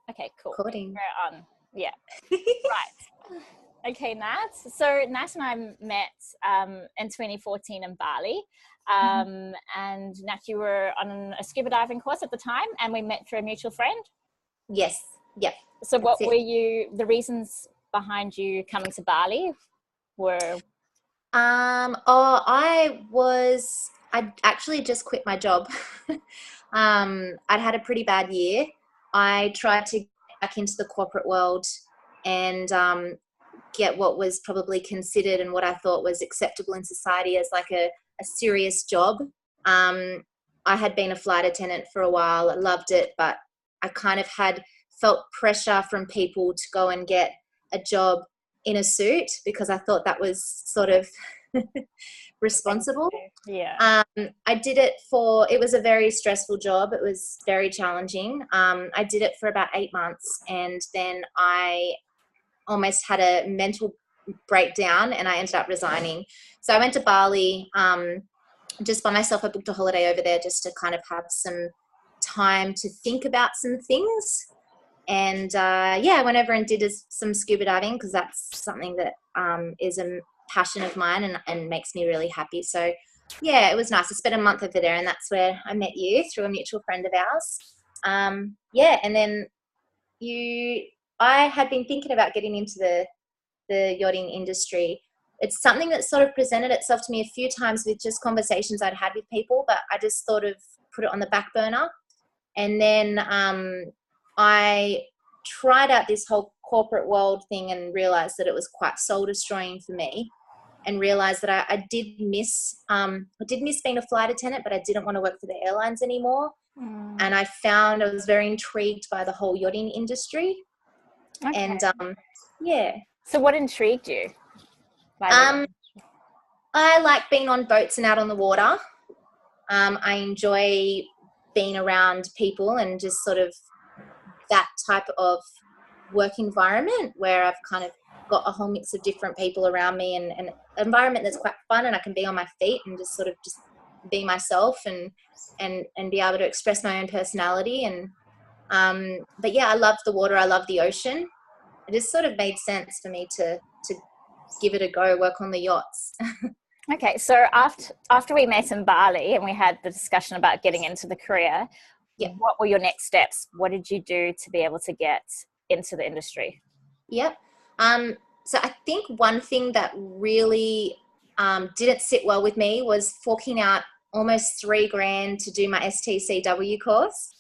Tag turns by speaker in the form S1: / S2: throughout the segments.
S1: Okay, cool.
S2: Recording.
S1: We're on. Yeah. Right. Okay, Nat. So Nat and I met in 2014 in Bali. And Nat, you were on a scuba diving course at the time, and we met through a mutual friend.
S2: Yes. Yep.
S1: So what were the reasons behind you coming to Bali were?
S2: I'd actually just quit my job. I'd had a pretty bad year. I tried to get back into the corporate world and get what was probably considered and what I thought was acceptable in society as like a serious job. I had been a flight attendant for a while. I loved it, but I kind of felt pressure from people to go and get a job in a suit because I thought that was sort of responsible.
S1: Yeah.
S2: I did it it was a very stressful job. It was very challenging. I did it for about 8 months, and then I almost had a mental breakdown and I ended up resigning. So I went to Bali just by myself. I booked a holiday over there just to kind of have some time to think about some things. And I went over and did some scuba diving because that's something that is a passion of mine and makes me really happy. So yeah, it was nice. I spent a month over there, and that's where I met you through a mutual friend of ours. And then I had been thinking about getting into the yachting industry. It's something that sort of presented itself to me a few times with just conversations I'd had with people, but I just sort of put it on the back burner. And then I tried out this whole corporate world thing and realized that it was quite soul destroying for me, and realized that I did miss being a flight attendant, but I didn't want to work for the airlines anymore. And I found I was very intrigued by the whole yachting industry. Okay. And
S1: So what intrigued you?
S2: I like being on boats and out on the water. I enjoy being around people and just sort of that type of work environment where I've kind of got a whole mix of different people around me, and an environment that's quite fun, and I can be on my feet and just sort of just be myself and be able to express my own personality. And but yeah, I love the water. I love the ocean. It just sort of made sense for me to give it a go, work on the yachts.
S1: Okay, so after we met in Bali and we had the discussion about getting into the career, what were your next steps? What did you do to be able to get into the industry?
S2: Yep. So I think one thing that really didn't sit well with me was forking out almost $3,000 to do my STCW course.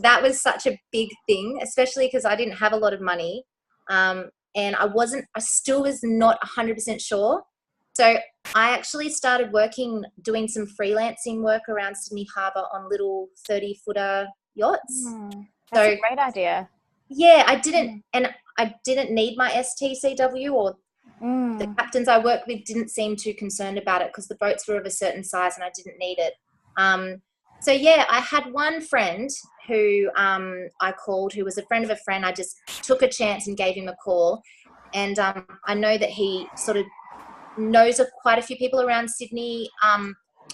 S2: That was such a big thing, especially because I didn't have a lot of money. And I still was not 100% sure. So I actually started doing some freelancing work around Sydney Harbour on little 30-footer yachts.
S1: That's a great idea.
S2: Yeah, I didn't need my STCW, or the captains I worked with didn't seem too concerned about it because the boats were of a certain size and I didn't need it. So yeah, I had one friend who I called, who was a friend of a friend. I just took a chance and gave him a call. And I know that he sort of knows of quite a few people around Sydney,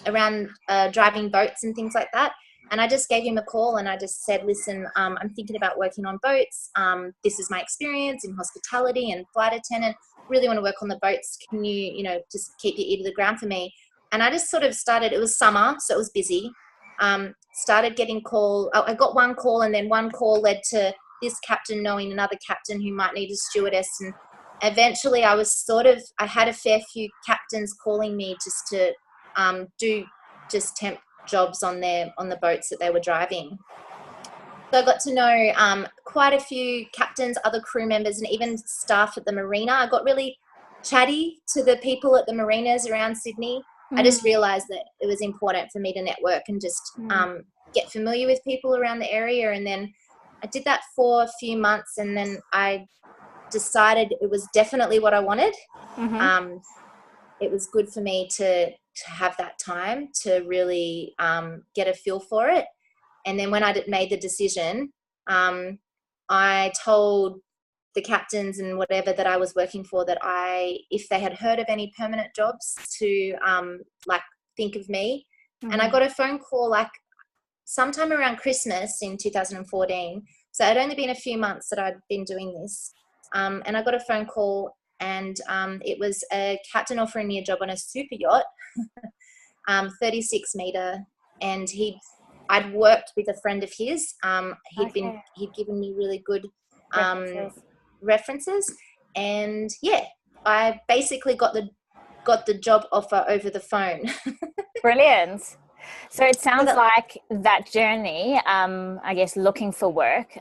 S2: around driving boats and things like that. And I just gave him a call and I just said, listen, I'm thinking about working on boats. This is my experience in hospitality and flight attendant. Really want to work on the boats. Can you, just keep your ear to the ground for me? And I just sort of started, it was summer, so it was busy. Started getting calls. I got one call, and then one call led to this captain knowing another captain who might need a stewardess. And eventually I had a fair few captains calling me just to do just temp jobs on the boats that they were driving. So I got to know quite a few captains, other crew members, and even staff at the marina. I got really chatty to the people at the marinas around Sydney. I just realized that it was important for me to network and just get familiar with people around the area. And then I did that for a few months, and then I decided it was definitely what I wanted. It was good for me to have that time to really get a feel for it. And then when I made the decision, I told the captains and whatever that I was working for that if they had heard of any permanent jobs, to think of me. And I got a phone call sometime around Christmas in 2014. So it had only been a few months that I'd been doing this. And I got a phone call, and it was a captain offering me a job on a super yacht, 36 meter. And I'd worked with a friend of his. He'd given me really good references. And yeah, I basically got the job offer over the phone.
S1: Brilliant. So it sounds like that journey, I guess, looking for work,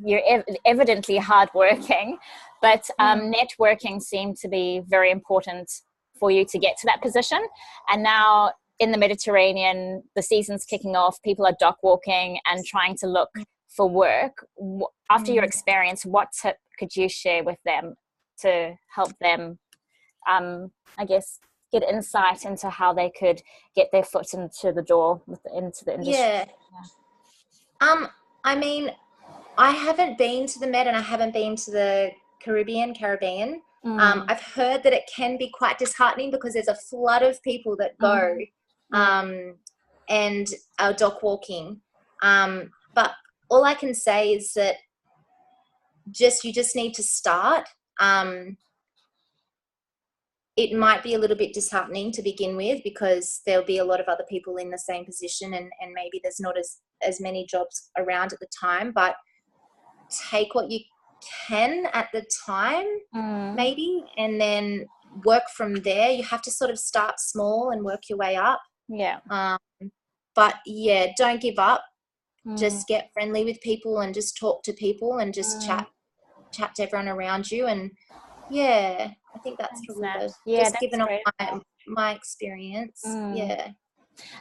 S1: you're evidently hardworking, but networking seemed to be very important for you to get to that position. And now in the Mediterranean, the season's kicking off, people are dock walking and trying to look for work. After your experience, what tip could you share with them to help them, I guess, get insight into how they could get their foot into the door into the industry?
S2: Yeah. I mean, I haven't been to the Med, and I haven't been to the Caribbean. I've heard that it can be quite disheartening because there's a flood of people that go and are dock walking. But all I can say is that you just need to start. It might be a little bit disheartening to begin with because there'll be a lot of other people in the same position, and maybe there's not as many jobs around at the time, but take what you can at the time, maybe, and then work from there. You have to sort of start small and work your way up.
S1: Yeah.
S2: But yeah, don't give up. Just get friendly with people and just talk to people and just chat to everyone around you. And yeah, I think that's probably just given off my experience. Yeah.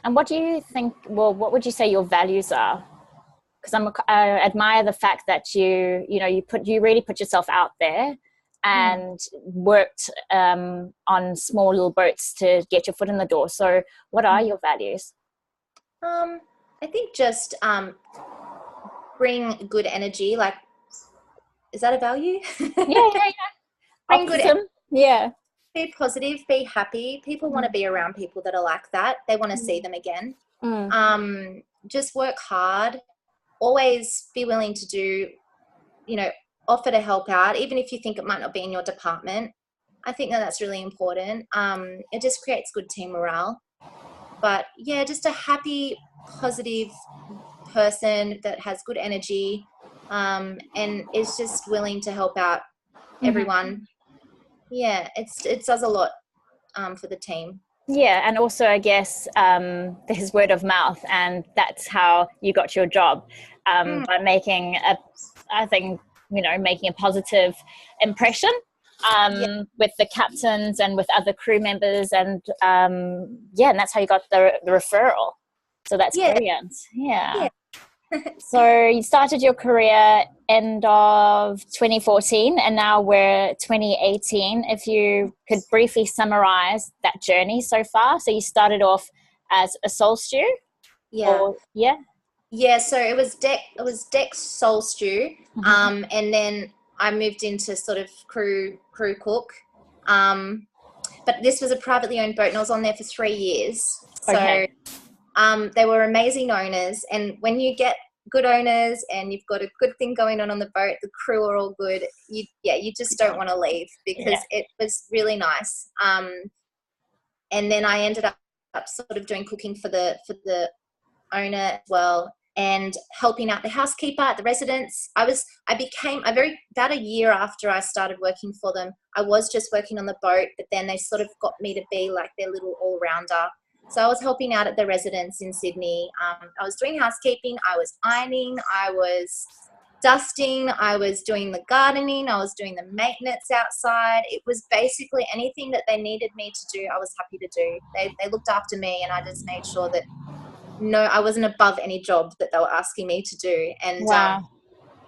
S1: And what do you think, what would you say your values are? Because I admire the fact that you really put yourself out there and worked on small little boats to get your foot in the door. So what are your values?
S2: I think just bring good energy. Like, is that a value?
S1: Yeah.
S2: Bring good energy.
S1: Yeah.
S2: Be positive, be happy. People want to be around people that are like that. They want to see them again. Just work hard. Always be willing to do, offer to help out, even if you think it might not be in your department. I think that's really important. It just creates good team morale. But yeah, just a happy, positive person that has good energy, and is just willing to help out everyone. Yeah, it does a lot for the team.
S1: Yeah, and also I guess there's word of mouth, and that's how you got your job, by making a positive impression with the captains and with other crew members, and and that's how you got the referral. So that's brilliant. Yeah. So you started your career end of 2014, and now we're 2018. If you could briefly summarize that journey so far. So you started off as a soul stew?
S2: Yeah, so it was deck soul stew, and then I moved into sort of crew cook. But this was a privately owned boat, and I was on there for 3 years. So they were amazing owners, and when you get good owners and you've got a good thing going on the boat, the crew are all good, you just don't want to leave because it was really nice. And then I ended up sort of doing cooking for the owner as well, and helping out the housekeeper at the residence. I became about a year after I started working for them, I was just working on the boat, but then they sort of got me to be like their little all-rounder. So I was helping out at the residence in Sydney. I was doing housekeeping, I was ironing, I was dusting, I was doing the gardening, I was doing the maintenance outside. It was basically anything that they needed me to do, I was happy to do. They looked after me, and I just made sure that I wasn't above any job that they were asking me to do. And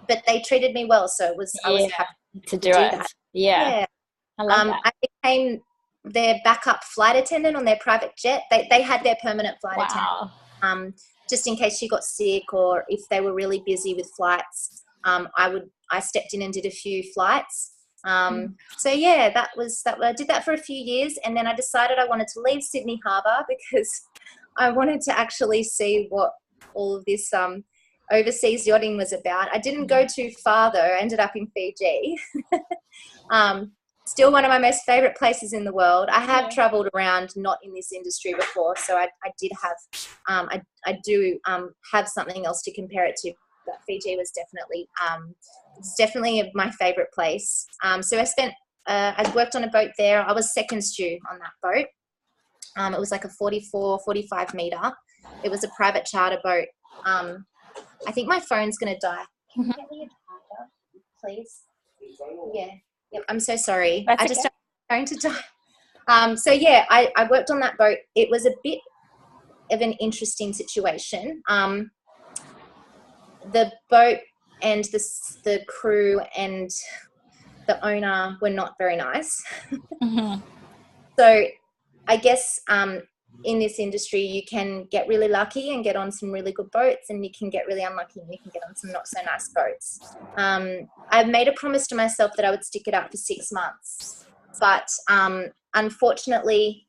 S2: but they treated me well, so I was happy to do that.
S1: Yeah. I love that.
S2: I became their backup flight attendant on their private jet. They had their permanent flight attendant, just in case she got sick or if they were really busy with flights. I stepped in and did a few flights. So yeah, that I did that for a few years, and then I decided I wanted to leave Sydney Harbour because I wanted to actually see what all of this overseas yachting was about. I didn't go too far though. I ended up in Fiji. Still one of my most favorite places in the world. I have traveled around, not in this industry before, so I did have, I do have something else to compare it to. But Fiji was definitely my favorite place. So I worked on a boat there. I was second stew on that boat. It was like a 45 meter. It was a private charter boat. I think my phone's going to die. Can you get me a charger, please? Yeah. Yep. I'm so sorry.
S1: That's
S2: I just don't want my phone to die. So yeah, I worked on that boat. It was a bit of an interesting situation. The boat and the crew and the owner were not very nice.
S1: Mm-hmm.
S2: So I guess in this industry, you can get really lucky and get on some really good boats, and you can get really unlucky and you can get on some not so nice boats. I made a promise to myself that I would stick it out for 6 months, but unfortunately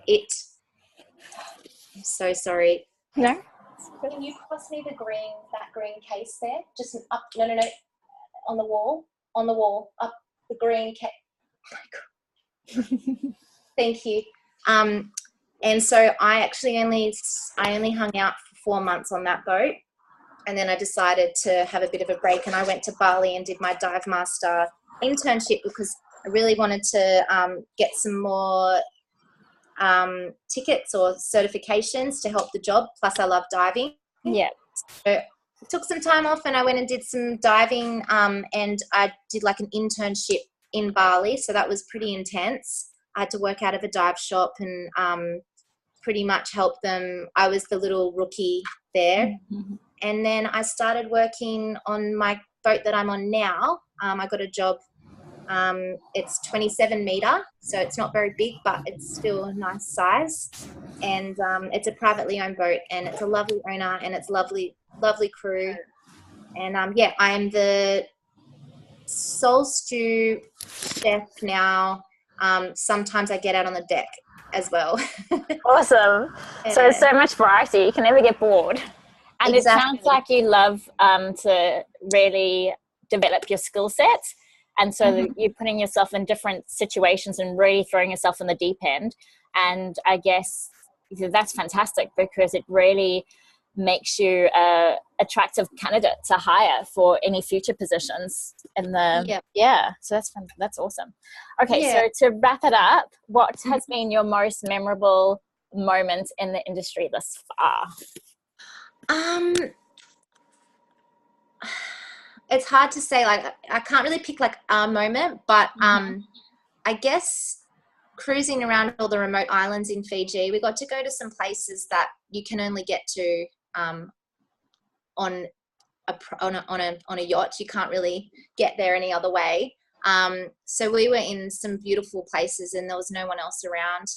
S2: I'm so sorry.
S1: No.
S2: Can you pass me that green case there? Just up, no, on the wall, up the green case. Oh my God. Thank you. And so I only hung out for 4 months on that boat, and then I decided to have a bit of a break, and I went to Bali and did my dive master internship because I really wanted to get some more tickets or certifications to help the job. Plus, I love diving.
S1: Yeah.
S2: So I took some time off and I went and did some diving, and I did like an internship in Bali. So that was pretty intense. I had to work out of a dive shop and pretty much help them. I was the little rookie there. Mm-hmm. And then I started working on my boat that I'm on now. I got a job. It's 27 meter, so it's not very big, but it's still a nice size. And it's a privately owned boat, and it's a lovely owner, and it's lovely crew. And I'm the sole stew chef now. Sometimes I get out on the deck as well.
S1: Awesome. Yeah. So there's so much variety. You can never get bored. And exactly. It sounds like you love to really develop your skill set. And so you're putting yourself in different situations and really throwing yourself in the deep end. And I guess that's fantastic because it really makes you an attractive candidate to hire for any future positions in the so that's awesome. Okay, so to wrap it up, what has been your most memorable moment in the industry thus far?
S2: It's hard to say, like I can't really pick like a moment, but I guess cruising around all the remote islands in Fiji, we got to go to some places that you can only get to on a yacht. You can't really get there any other way. So we were in some beautiful places and there was no one else around.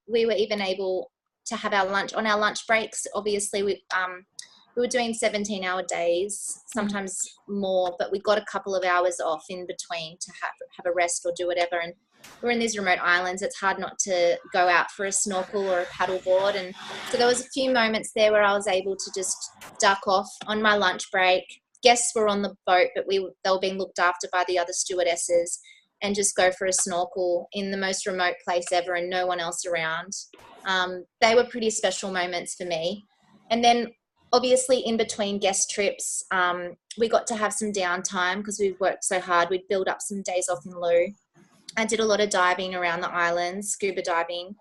S2: We were even able to have our lunch on our lunch breaks. Obviously we were doing 17-hour days, sometimes more, but we got a couple of hours off in between to have a rest or do whatever. And we're in these remote islands. It's hard not to go out for a snorkel or a paddleboard. And so there was a few moments there where I was able to just duck off on my lunch break. Guests were on the boat, but they were being looked after by the other stewardesses, and just go for a snorkel in the most remote place ever and no one else around. They were pretty special moments for me. And then obviously in between guest trips, we got to have some downtime because we've worked so hard. We'd build up some days off in lieu. I did a lot of diving around the island, scuba diving.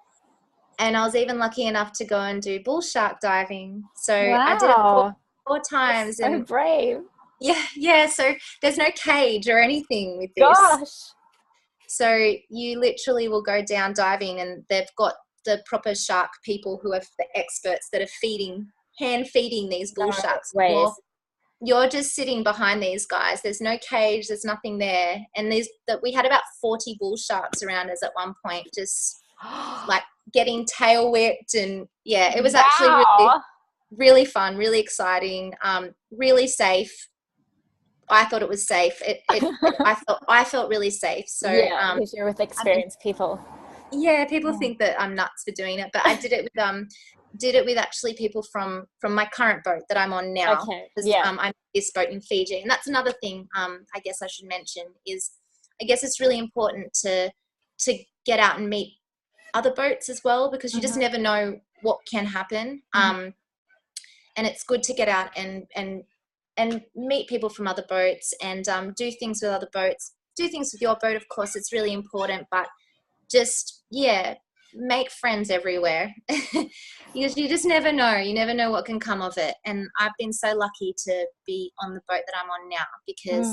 S2: And I was even lucky enough to go and do bull shark diving. So I did it four times.
S1: That's so brave.
S2: Yeah. So there's no cage or anything with this.
S1: Gosh.
S2: So you literally will go down diving and they've got the proper shark people who are the experts that are hand feeding these bull sharks. You're just sitting behind these guys. There's no cage. There's nothing there. And we had about 40 bull sharks around us at one point, just like getting tail whipped. And it was actually really, really fun, really exciting, really safe. I thought it was safe. I felt really safe. So
S1: because you're with experienced people.
S2: Yeah, people think that I'm nuts for doing it, but I did it with did it with actually people from my current boat that I'm on now.
S1: Okay.
S2: Because I'm on this boat in Fiji, and that's another thing I guess I should mention is I guess it's really important to get out and meet other boats as well, because you just never know what can happen. And it's good to get out and meet people from other boats and do things with other boats. Do things with your boat, of course, it's really important, but just, make friends everywhere. Because you just never know. You never know what can come of it. And I've been so lucky to be on the boat that I'm on now, because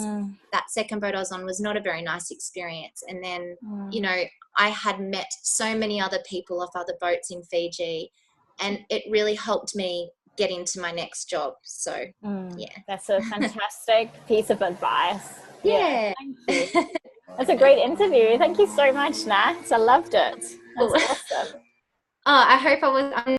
S2: that second boat I was on was not a very nice experience. And then, you know, I had met so many other people off other boats in Fiji, and it really helped me get into my next job. So,
S1: That's a fantastic piece of advice.
S2: Yeah.
S1: Thank you. That's a great interview. Thank you so much, Nat. I loved it. That's awesome.
S2: I hope I'm